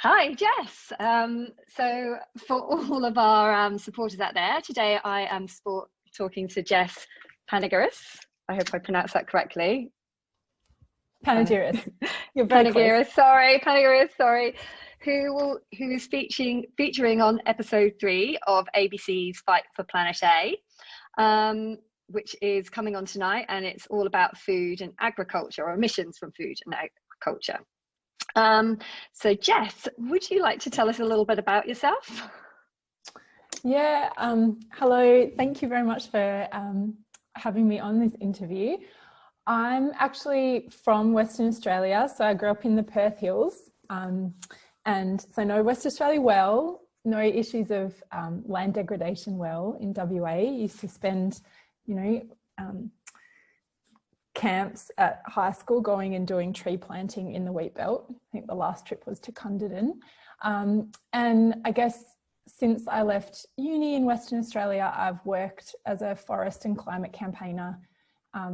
Hi, Jess. So for all of our supporters out there, today I am talking to Jess Panagyres. I hope I pronounced that correctly. Panagyres. You're very close. Panagyres, sorry. Who's featuring on episode 3 of ABC's Fight for Planet A, which is coming on tonight, and it's all about food and agriculture, or emissions from food and agriculture. So Jess, would you like to tell us a little bit about yourself? Yeah, hello. Thank you very much for having me on this interview. I'm actually from Western Australia, so I grew up in the Perth Hills, and so know West Australia well, know issues of land degradation well in WA. Used to spend, camps at high school going and doing tree planting in the wheat belt. I think the last trip was to Cunderdin. And I guess since I left uni in Western Australia, I've worked as a forest and climate campaigner,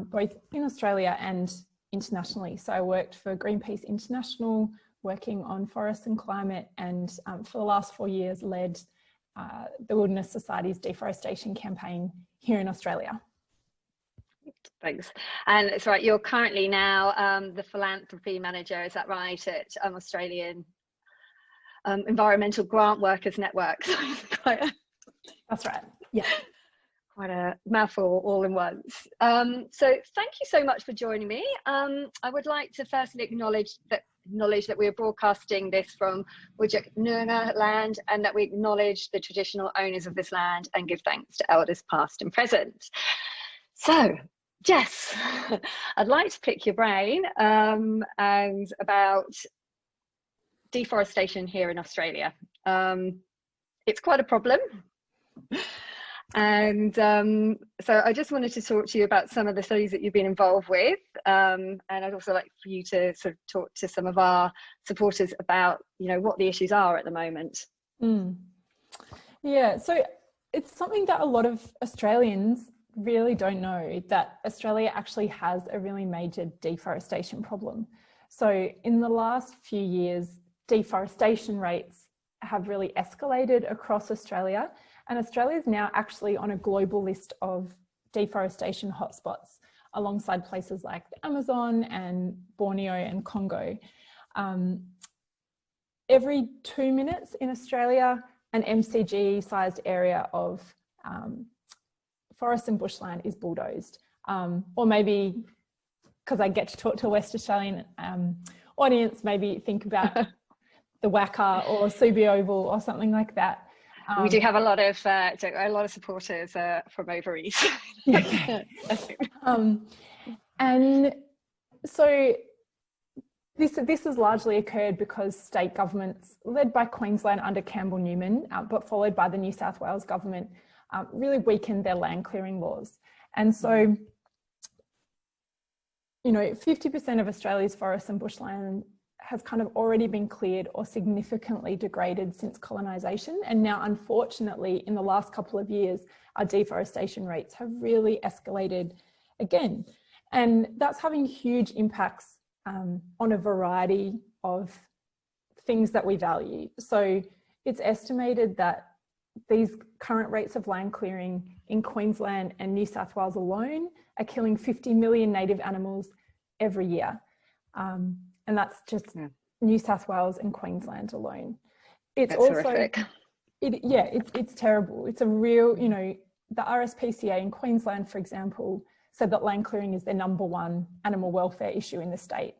both in Australia and internationally. So I worked for Greenpeace International, working on forest and climate, and for the last 4 years led the Wilderness Society's deforestation campaign here in Australia. Thanks. And it's right, you're currently now the philanthropy manager, is that right, at Australian Environmental Grant Workers Network. That's right, yeah. Quite a mouthful all in once. So thank you so much for joining me. I would like to firstly acknowledge that we are broadcasting this from Wujik Noongar land, and that we acknowledge the traditional owners of this land and give thanks to elders past and present. So, Jess, I'd like to pick your brain and about deforestation here in Australia. It's quite a problem. And so I just wanted to talk to you about some of the studies that you've been involved with. And I'd also like for you to sort of talk to some of our supporters about, what the issues are at the moment. Yeah, so it's something that a lot of Australians really don't know, that Australia actually has a really major deforestation problem. So in the last few years, deforestation rates have really escalated across Australia, and Australia is now actually on a global list of deforestation hotspots alongside places like the Amazon and Borneo and Congo. Every 2 minutes in Australia, an MCG-sized area of forest and bushland is bulldozed, or maybe, because I get to talk to a West Australian audience, maybe think about the Wacker or Subi Oval or something like that. We do have a lot of supporters from over east. And so this has largely occurred because state governments, led by Queensland under Campbell Newman, but followed by the New South Wales government, really weakened their land clearing laws. And so, 50% of Australia's forests and bushland has kind of already been cleared or significantly degraded since colonisation. And now, unfortunately, in the last couple of years, our deforestation rates have really escalated again. And that's having huge impacts on a variety of things that we value. So it's estimated that these current rates of land clearing in Queensland and New South Wales alone are killing 50 million native animals every year. And that's just New South Wales and Queensland alone. It's that's also horrific. It's terrible. It's a real, the RSPCA in Queensland, for example, said that land clearing is their #1 animal welfare issue in the state.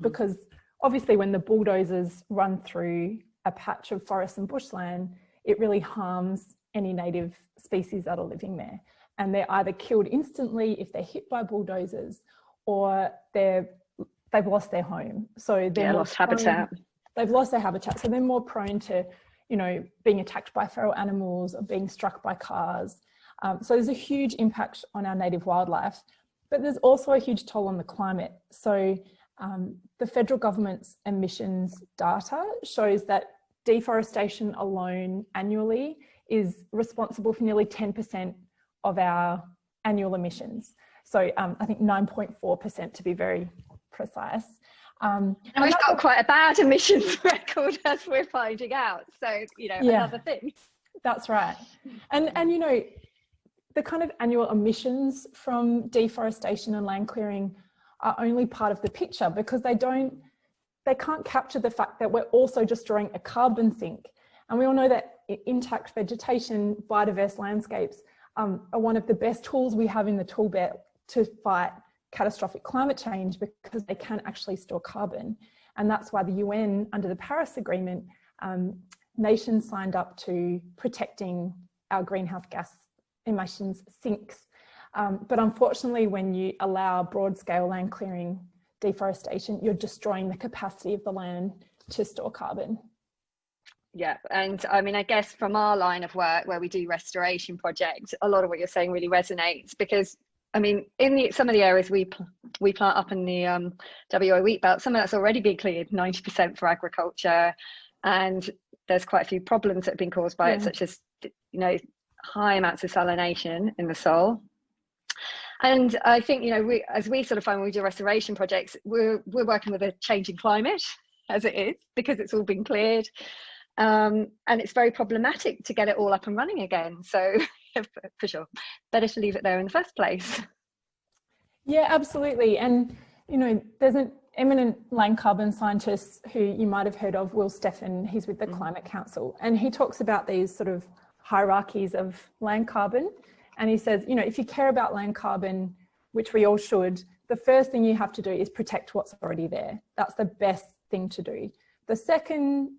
Because obviously when the bulldozers run through a patch of forest and bushland, it really harms any native species that are living there. And they're either killed instantly if they're hit by bulldozers, or they've lost their home. So they're lost habitat. They've lost their habitat. So they're more prone to, being attacked by feral animals or being struck by cars. So there's a huge impact on our native wildlife, but there's also a huge toll on the climate. So the federal government's emissions data shows that deforestation alone annually is responsible for nearly 10% of our annual emissions. So I think 9.4% to be very precise. And we've got quite a bad emissions record, as we're finding out. So, you know, another thing. That's right. And you know, the kind of annual emissions from deforestation and land clearing are only part of the picture, because they can't capture the fact that we're also destroying a carbon sink. And we all know that intact vegetation, biodiverse landscapes are one of the best tools we have in the tool belt to fight catastrophic climate change, because they can actually store carbon. And that's why the UN, under the Paris Agreement, nations signed up to protecting our greenhouse gas emissions sinks. But unfortunately, when you allow broad scale land clearing, deforestation, you're destroying the capacity of the land to store carbon. Yeah, and I mean, I guess from our line of work where we do restoration projects, a lot of what you're saying really resonates, because I mean, in some of the areas we plant up in the WA wheat belt, some of that's already been cleared, 90% for agriculture, and there's quite a few problems that have been caused by it, such as, you know, high amounts of salination in the soil. And I think, you know, as we sort of find when we do restoration projects, we're working with a changing climate as it is, because it's all been cleared. And it's very problematic to get it all up and running again. So for sure, better to leave it there in the first place. Yeah, absolutely. And, you know, there's an eminent land carbon scientist who you might have heard of, Will Steffen. He's with the Climate Council, and he talks about these sort of hierarchies of land carbon. And he says, you know, if you care about land carbon, which we all should, the first thing you have to do is protect what's already there. That's the best thing to do. The second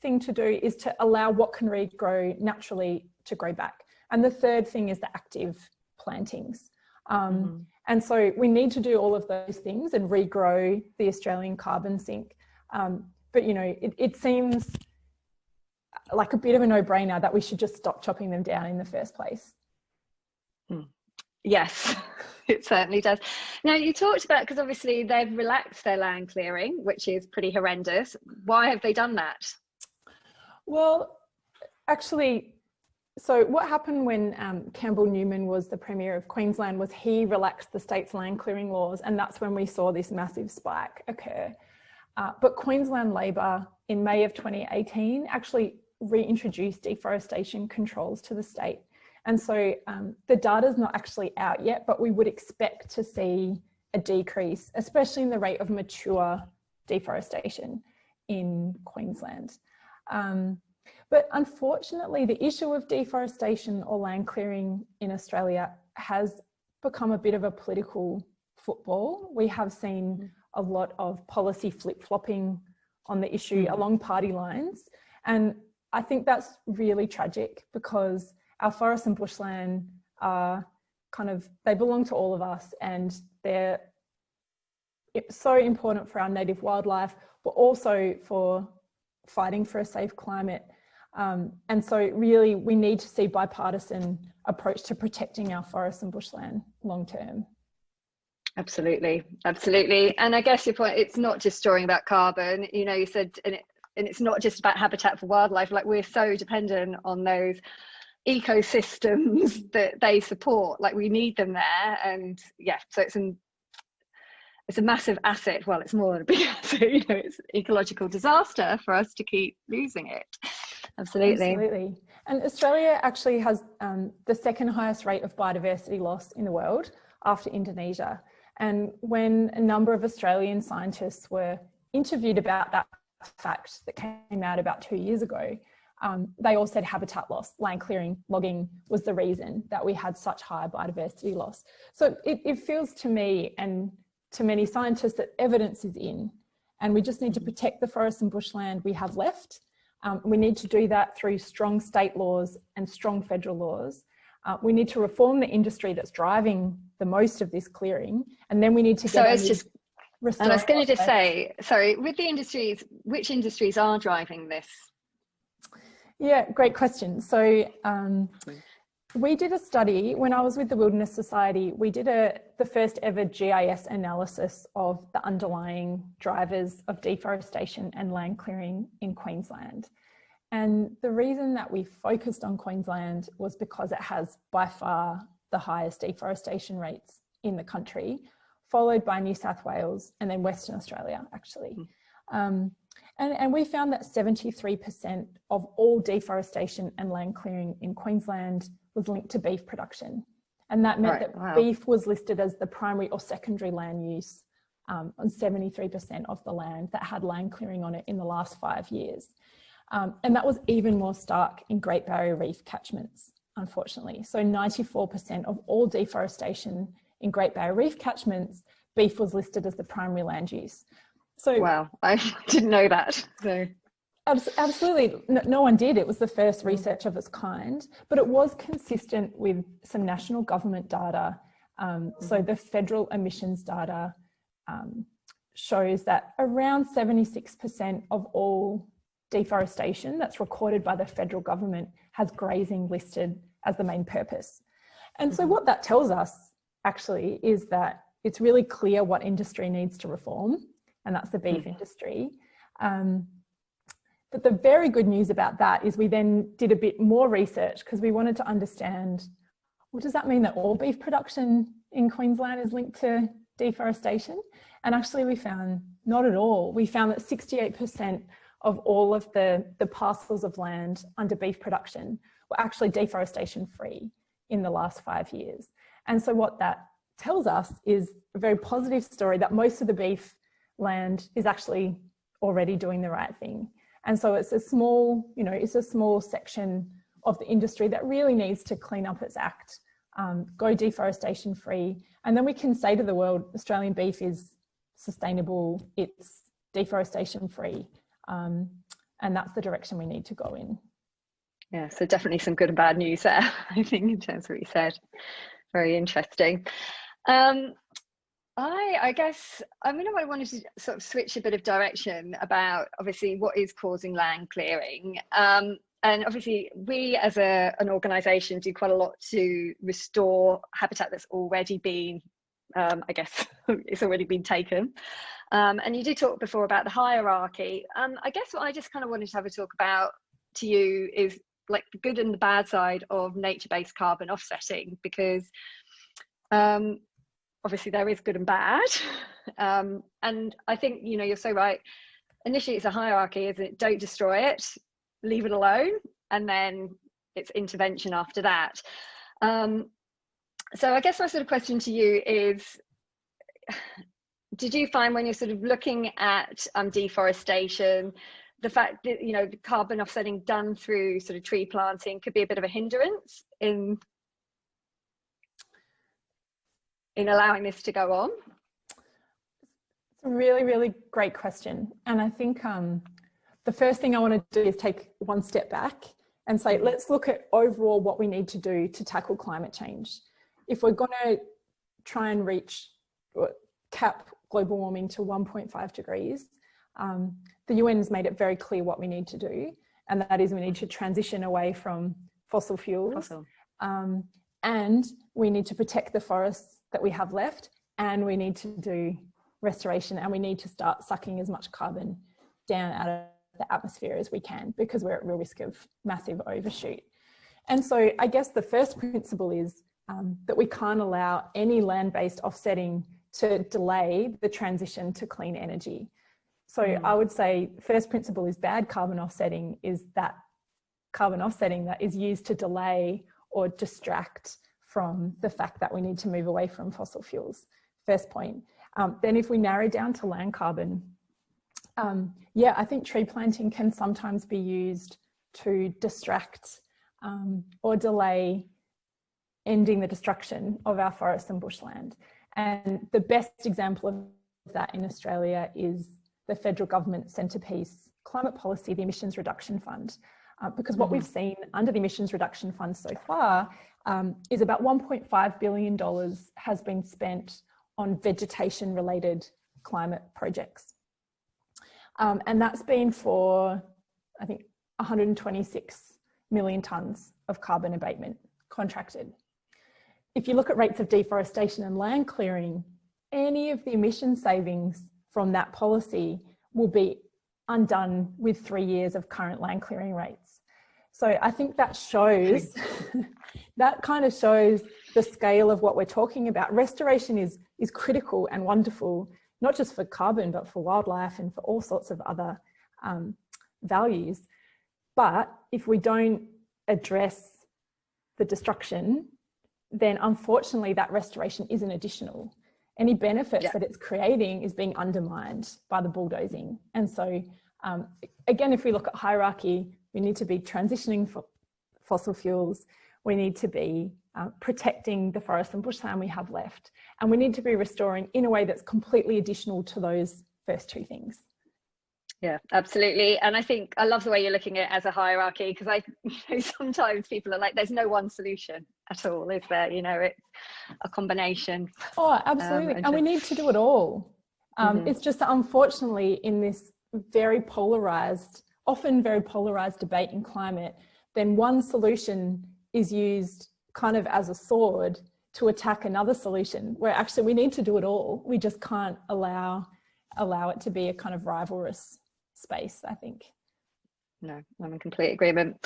thing to do is to allow what can regrow naturally to grow back. And the third thing is the active plantings. And so we need to do all of those things and regrow the Australian carbon sink. But, you know, it seems like a bit of a no-brainer that we should just stop chopping them down in the first place. Yes, it certainly does. Now, you talked about, because obviously they've relaxed their land clearing, which is pretty horrendous. Why have they done that? Well, actually, so what happened when Campbell Newman was the Premier of Queensland was he relaxed the state's land clearing laws, and that's when we saw this massive spike occur. But Queensland Labor in May of 2018 actually reintroduced deforestation controls to the state. And so the data's not actually out yet, but we would expect to see a decrease, especially in the rate of mature deforestation in Queensland. But unfortunately, the issue of deforestation or land clearing in Australia has become a bit of a political football. We have seen a lot of policy flip-flopping on the issue along party lines. And I think that's really tragic, because our forests and bushland are they belong to all of us, and they're so important for our native wildlife, but also for fighting for a safe climate. And so really we need to see bipartisan approach to protecting our forests and bushland long term. Absolutely, absolutely. And I guess your point, it's not just storing about carbon, you know, you said, and it's not just about habitat for wildlife, like we're so dependent on those ecosystems that they support, like we need them there. And yeah, so it's a massive asset. Well, it's more than a big asset, you know, it's an ecological disaster for us to keep losing it. Absolutely. And Australia actually has the second highest rate of biodiversity loss in the world after Indonesia. And when a number of Australian scientists were interviewed about that fact that came out about 2 years ago, they all said habitat loss, land clearing, logging was the reason that we had such high biodiversity loss. So it feels to me and to many scientists that evidence is in, and we just need to protect the forest and bushland we have left. We need to do that through strong state laws and strong federal laws. We need to reform the industry that's driving the most of this clearing, and then we need to get. And I was going to just say, sorry, with the industries, which industries are driving this? Yeah, great question. So we did a study when I was with the Wilderness Society. We did the first ever GIS analysis of the underlying drivers of deforestation and land clearing in Queensland. And the reason that we focused on Queensland was because it has by far the highest deforestation rates in the country, followed by New South Wales, and then Western Australia, actually. And we found that 73% of all deforestation and land clearing in Queensland was linked to beef production. And that meant that beef was listed as the primary or secondary land use on 73% of the land that had land clearing on it in the last 5 years. And that was even more stark in Great Barrier Reef catchments, unfortunately. So 94% of all deforestation in Great Barrier Reef catchments, beef was listed as the primary land use. So wow, I didn't know that. So absolutely, no one did. It was the first research of its kind, but it was consistent with some national government data. So the federal emissions data shows that around 76% of all deforestation that's recorded by the federal government has grazing listed as the main purpose. And so what that tells us actually is that it's really clear what industry needs to reform, and that's the beef industry. But the very good news about that is we then did a bit more research because we wanted to understand, well, does that mean that all beef production in Queensland is linked to deforestation? And actually we found not at all. We found that 68% of all of the parcels of land under beef production were actually deforestation free in the last 5 years. And so what that tells us is a very positive story that most of the beef land is actually already doing the right thing. And so it's a small, it's a small section of the industry that really needs to clean up its act, go deforestation free. And then we can say to the world, Australian beef is sustainable, it's deforestation free. And that's the direction we need to go in. Yeah, so definitely some good and bad news there, I think, in terms of what you said. Very interesting. I guess I wanted to sort of switch a bit of direction about obviously what is causing land clearing. And obviously we as an organisation do quite a lot to restore habitat that's already been, I guess it's already been taken. And you did talk before about the hierarchy. I guess what I just kind of wanted to have a talk about to you is like the good and the bad side of nature-based carbon offsetting, because obviously there is good and bad. And I think, you're so right. Initially it's a hierarchy, isn't it? Don't destroy it, leave it alone, and then it's intervention after that. So I guess my sort of question to you is, did you find when you're sort of looking at deforestation, the fact that, the carbon offsetting done through sort of tree planting could be a bit of a hindrance in allowing this to go on? It's a really, really great question. And I think the first thing I want to do is take one step back and say, let's look at overall what we need to do to tackle climate change. If we're going to try and cap global warming to 1.5 degrees, the UN's made it very clear what we need to do. And that is we need to transition away from fossil fuels. And we need to protect the forests that we have left, and we need to do restoration, and we need to start sucking as much carbon down out of the atmosphere as we can, because we're at real risk of massive overshoot. And so I guess the first principle is that we can't allow any land-based offsetting to delay the transition to clean energy. So I would say first principle is bad carbon offsetting is that carbon offsetting that is used to delay or distract from the fact that we need to move away from fossil fuels. First point. Then if we narrow down to land carbon, I think tree planting can sometimes be used to distract or delay ending the destruction of our forests and bushland. And the best example of that in Australia is the federal government centrepiece climate policy, the Emissions Reduction Fund. Because what we've seen under the Emissions Reduction Fund so far is about $1.5 billion has been spent on vegetation related climate projects. And that's been for, I think, 126 million tonnes of carbon abatement contracted. If you look at rates of deforestation and land clearing, any of the emission savings from that policy will be undone with 3 years of current land clearing rates. So I think that shows, that kind of shows the scale of what we're talking about. Restoration is critical and wonderful, not just for carbon, but for wildlife and for all sorts of other values. But if we don't address the destruction, then unfortunately that restoration isn't additional. Any benefits that it's creating is being undermined by the bulldozing. And so again, if we look at hierarchy, we need to be transitioning for fossil fuels. We need to be protecting the forest and bushland we have left. And we need to be restoring in a way that's completely additional to those first two things. Yeah, absolutely. And I think I love the way you're looking at it as a hierarchy, because sometimes people are like, there's no one solution at all, is there? It's a combination. Oh, absolutely. And we need to do it all. It's just that unfortunately in this very polarized, often very polarized debate in climate, then one solution is used kind of as a sword to attack another solution, where actually we need to do it all. We just can't allow it to be a kind of rivalrous space, I think. No, I'm in complete agreement.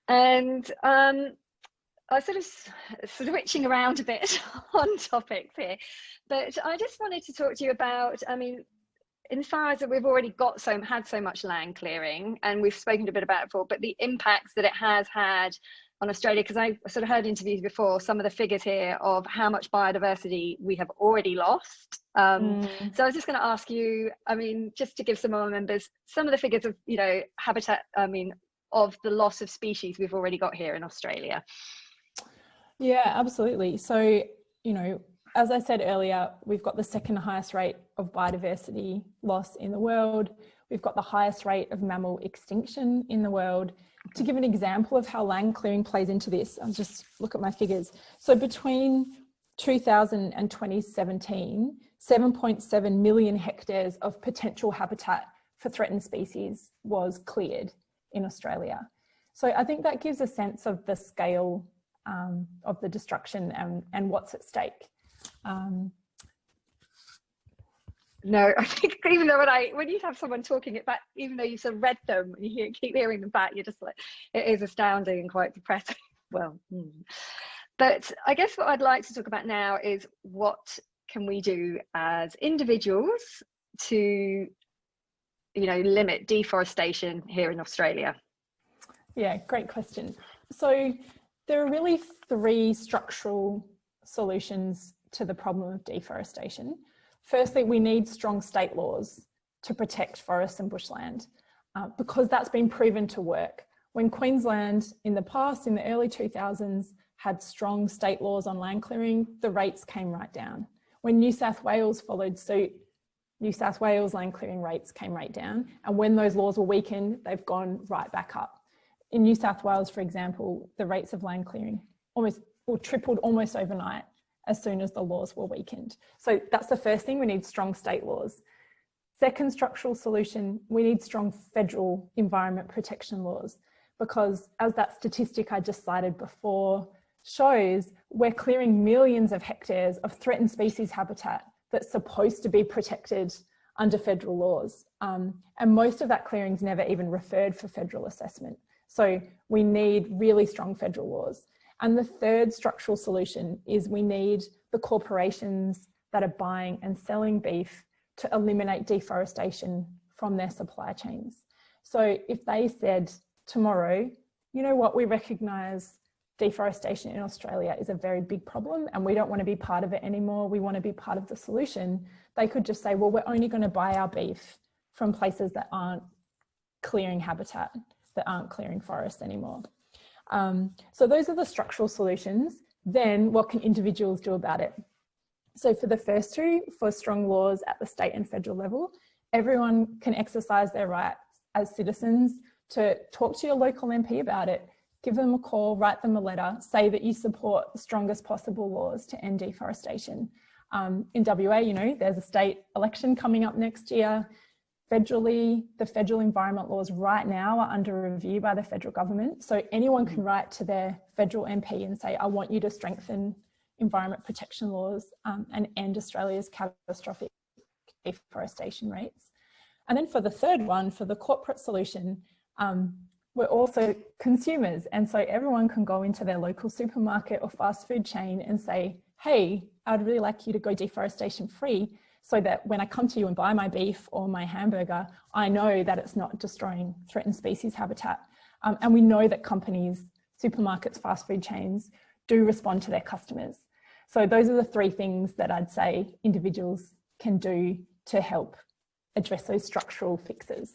And I sort of switching around a bit on topics here, but I just wanted to talk to you about, in far as we've already had so much land clearing, and we've spoken a bit about it before, but the impacts that it has had on Australia, because I sort of heard interviews before, some of the figures here of how much biodiversity we have already lost. So I was just going to ask you, just to give some of our members some of the figures of, habitat, of the loss of species we've already got here in Australia. Yeah, absolutely. So, as I said earlier, we've got the second highest rate of biodiversity loss in the world. We've got the highest rate of mammal extinction in the world. To give an example of how land clearing plays into this, I'll just look at my figures. So between 2000 and 2017, 7.7 million hectares of potential habitat for threatened species was cleared in Australia. So I think that gives a sense of the scale of the destruction and what's at stake. No, I think even though when you have someone talking it back, even though you sort of read them and you keep hearing them back, you're just like, it is astounding and quite depressing. Well, but I guess what I'd like to talk about now is what can we do as individuals to, limit deforestation here in Australia? Yeah, great question. So there are really three structural solutions to the problem of deforestation. Firstly, we need strong state laws to protect forests and bushland because that's been proven to work. When Queensland in the past, in the early 2000s, had strong state laws on land clearing, the rates came right down. When New South Wales followed suit, New South Wales land clearing rates came right down. And when those laws were weakened, they've gone right back up. In New South Wales, for example, the rates of land clearing tripled almost overnight as soon as the laws were weakened. So that's the first thing, we need strong state laws. Second structural solution, we need strong federal environment protection laws, because as that statistic I just cited before shows, we're clearing millions of hectares of threatened species habitat that's supposed to be protected under federal laws. And most of that clearing's never even referred for federal assessment. So we need really strong federal laws. And the third structural solution is we need the corporations that are buying and selling beef to eliminate deforestation from their supply chains. So if they said tomorrow, you know what, we recognise deforestation in Australia is a very big problem and we don't want to be part of it anymore, we want to be part of the solution, they could just say, well, we're only going to buy our beef from places that aren't clearing habitat, that aren't clearing forests anymore. So those are the structural solutions. Then what can individuals do about it? So for the first two, for strong laws at the state and federal level, everyone can exercise their rights as citizens to talk to your local MP about it, give them a call, write them a letter, say that you support the strongest possible laws to end deforestation. In WA, there's a state election coming up next year. Federally, the federal environment laws right now are under review by the federal government. So anyone can write to their federal MP and say, I want you to strengthen environment protection laws and end Australia's catastrophic deforestation rates. And then for the third one, for the corporate solution, we're also consumers. And so everyone can go into their local supermarket or fast food chain and say, hey, I'd really like you to go deforestation free, so that when I come to you and buy my beef or my hamburger, I know that it's not destroying threatened species habitat. And we know that companies, supermarkets, fast food chains do respond to their customers. So those are the three things that I'd say individuals can do to help address those structural fixes.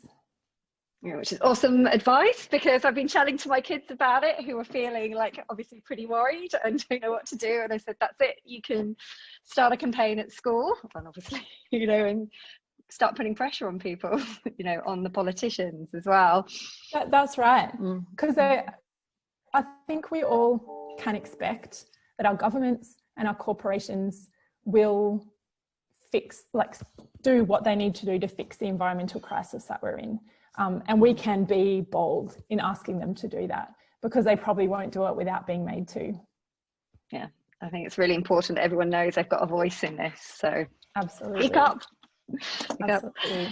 Yeah, which is awesome advice, because I've been chatting to my kids about it, who are feeling like obviously pretty worried and don't know what to do. And I said, that's it. You can start a campaign at school, and obviously, you know, and start putting pressure on people, you know, on the politicians as well. That's right. Because I think we all can expect that our governments and our corporations will do what they need to do to fix the environmental crisis that we're in. And we can be bold in asking them to do that, because they probably won't do it without being made to. Yeah, I think it's really important that everyone knows they've got a voice in this. So absolutely. speak up. Absolutely.